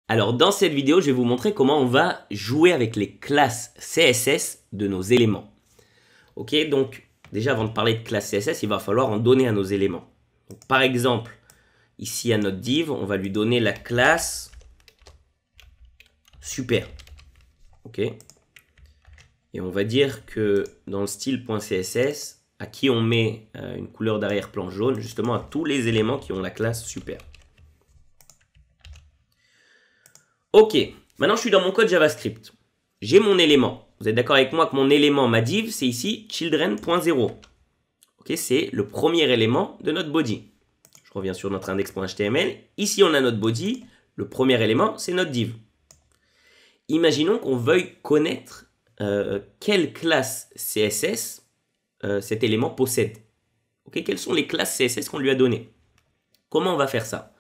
Alors dans cette vidéo, je vais vous montrer comment on va jouer avec les classes CSS de nos éléments. Ok, donc déjà avant de parler de classe CSS, il va falloir en donner à nos éléments. Donc, par exemple, ici à notre div, on va lui donner la classe super. Ok, et on va dire que dans le style.css, à qui on met une couleur d'arrière-plan jaune, justement à tous les éléments qui ont la classe super. Ok, maintenant je suis dans mon code JavaScript. J'ai mon élément. Vous êtes d'accord avec moi que mon élément, ma div, c'est ici children.0. Ok, c'est le premier élément de notre body. Je reviens sur notre index.html. Ici, on a notre body. Le premier élément, c'est notre div. Imaginons qu'on veuille connaître quelle classe CSS cet élément possède. Ok, quelles sont les classes CSS qu'on lui a données? Comment on va faire ça?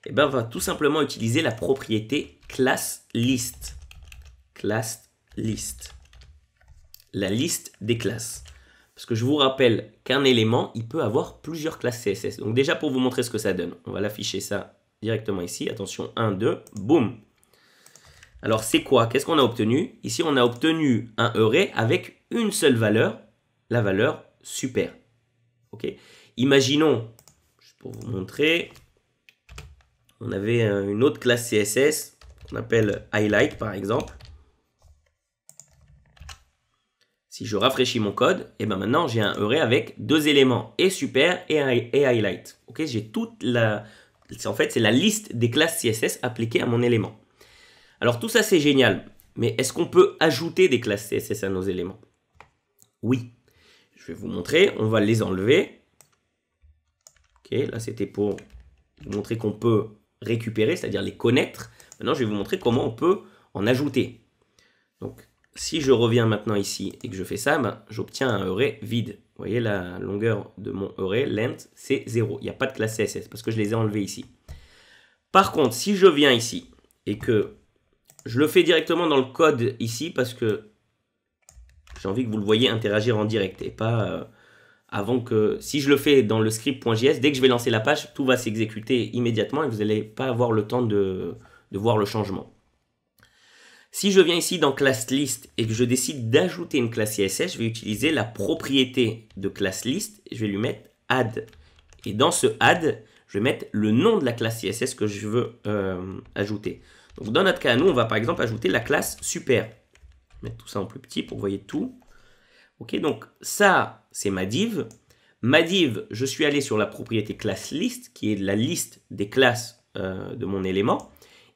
Eh bien, on va tout simplement utiliser la propriété classList. ClassList. La liste des classes. Parce que je vous rappelle qu'un élément, il peut avoir plusieurs classes CSS. Donc déjà, pour vous montrer ce que ça donne, on va l'afficher ça directement ici. Attention, 1, 2, boum. Alors, c'est quoi? Qu'est-ce qu'on a obtenu? Ici, on a obtenu un array avec une seule valeur, la valeur super. Ok. Imaginons, juste pour vous montrer, on avait une autre classe CSS qu'on appelle highlight par exemple. Si je rafraîchis mon code, et ben maintenant j'ai un array avec deux éléments, et super et highlight. Ok, j'ai toute la... En fait, c'est la liste des classes CSS appliquées à mon élément. Alors tout ça c'est génial, mais est-ce qu'on peut ajouter des classes CSS à nos éléments? Oui. Je vais vous montrer, on va les enlever. Ok, là c'était pour vous montrer qu'on peut récupérer, c'est-à-dire les connaître. Maintenant, je vais vous montrer comment on peut en ajouter. Donc, si je reviens maintenant ici et que je fais ça, ben, j'obtiens un array vide. Vous voyez, la longueur de mon array, length, c'est 0. Il n'y a pas de classe CSS parce que je les ai enlevés ici. Par contre, si je viens ici et que je le fais directement dans le code ici parce que j'ai envie que vous le voyez interagir en direct et pas... avant que, si je le fais dans le script.js, dès que je vais lancer la page, tout va s'exécuter immédiatement et vous n'allez pas avoir le temps de voir le changement. Si je viens ici dans classList et que je décide d'ajouter une classe CSS, je vais utiliser la propriété de classList et je vais lui mettre add. Et dans ce add, je vais mettre le nom de la classe CSS que je veux ajouter. Donc dans notre cas, nous, on va par exemple ajouter la classe super. Je vais mettre tout ça en plus petit pour que vous voyez tout. Ok, donc ça, c'est ma div. Ma div, je suis allé sur la propriété classList, qui est la liste des classes de mon élément.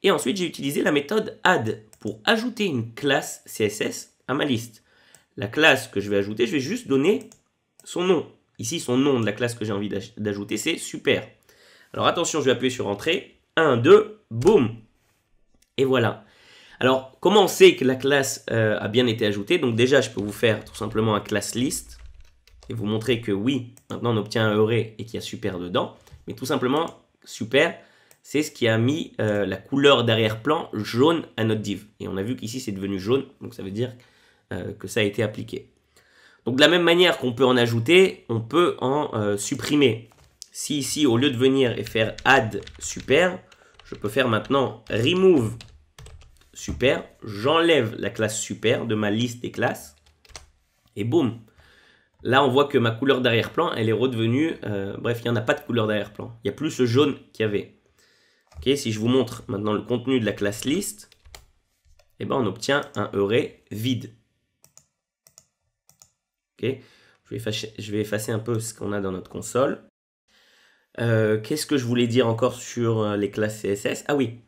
Et ensuite, j'ai utilisé la méthode add pour ajouter une classe CSS à ma liste. La classe que je vais ajouter, je vais juste donner son nom. Ici, son nom de la classe que j'ai envie d'ajouter, c'est super. Alors attention, je vais appuyer sur entrée. 1, 2, boum. Et voilà. Alors, comment on sait que la classe a bien été ajoutée? Donc déjà, je peux vous faire tout simplement un classList et vous montrer que oui, maintenant on obtient un array et qu'il y a super dedans. Mais tout simplement, super, c'est ce qui a mis la couleur d'arrière-plan jaune à notre div. Et on a vu qu'ici, c'est devenu jaune, donc ça veut dire que ça a été appliqué. Donc de la même manière qu'on peut en ajouter, on peut en supprimer. Si ici, au lieu de venir et faire add super, je peux faire maintenant remove super, j'enlève la classe super de ma liste des classes et boum, là on voit que ma couleur d'arrière-plan elle est redevenue, bref, il n'y en a pas de couleur d'arrière-plan, il n'y a plus ce jaune qu'il y avait. Ok, si je vous montre maintenant le contenu de la classe list, eh ben on obtient un array vide. Ok, je vais effacer un peu ce qu'on a dans notre console. Qu'est-ce que je voulais dire encore sur les classes CSS? Ah oui,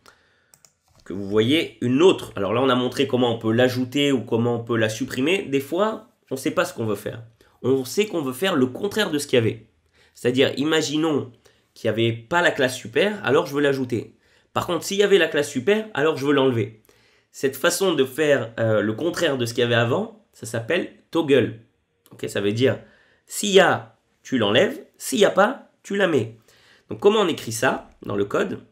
que vous voyez une autre. Alors là, on a montré comment on peut l'ajouter ou comment on peut la supprimer. Des fois, on ne sait pas ce qu'on veut faire. On sait qu'on veut faire le contraire de ce qu'il y avait. C'est-à-dire, imaginons qu'il n'y avait pas la classe super, alors je veux l'ajouter. Par contre, s'il y avait la classe super, alors je veux l'enlever. Cette façon de faire le contraire de ce qu'il y avait avant, ça s'appelle toggle. Okay, ça veut dire, s'il y a, tu l'enlèves. S'il n'y a pas, tu la mets. Donc, comment on écrit ça dans le code?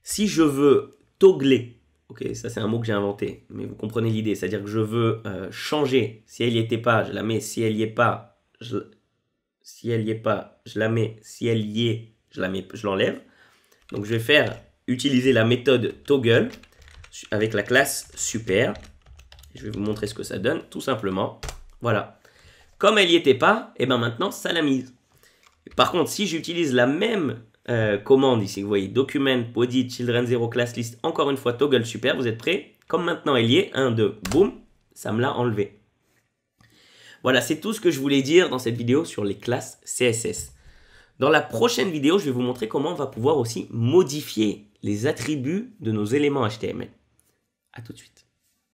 Si je veux toggler, ok, ça c'est un mot que j'ai inventé, mais vous comprenez l'idée, c'est-à-dire que je veux changer, si elle n'y était pas, je la mets, si elle n'y est pas, si elle n'y est pas, je la mets, si elle y est, je la mets, je l'enlève. Donc je vais faire utiliser la méthode toggle avec la classe super. Je vais vous montrer ce que ça donne, tout simplement. Voilà. Comme elle n'y était pas, et ben maintenant, ça l'a mise. Par contre, si j'utilise la même commande ici, vous voyez, document, body, children 0, class list, encore une fois, toggle super, vous êtes prêts? Comme maintenant elle y est, 1, 2, boum, ça me l'a enlevé. Voilà, c'est tout ce que je voulais dire dans cette vidéo sur les classes CSS. Dans la prochaine vidéo, je vais vous montrer comment on va pouvoir aussi modifier les attributs de nos éléments HTML. À tout de suite.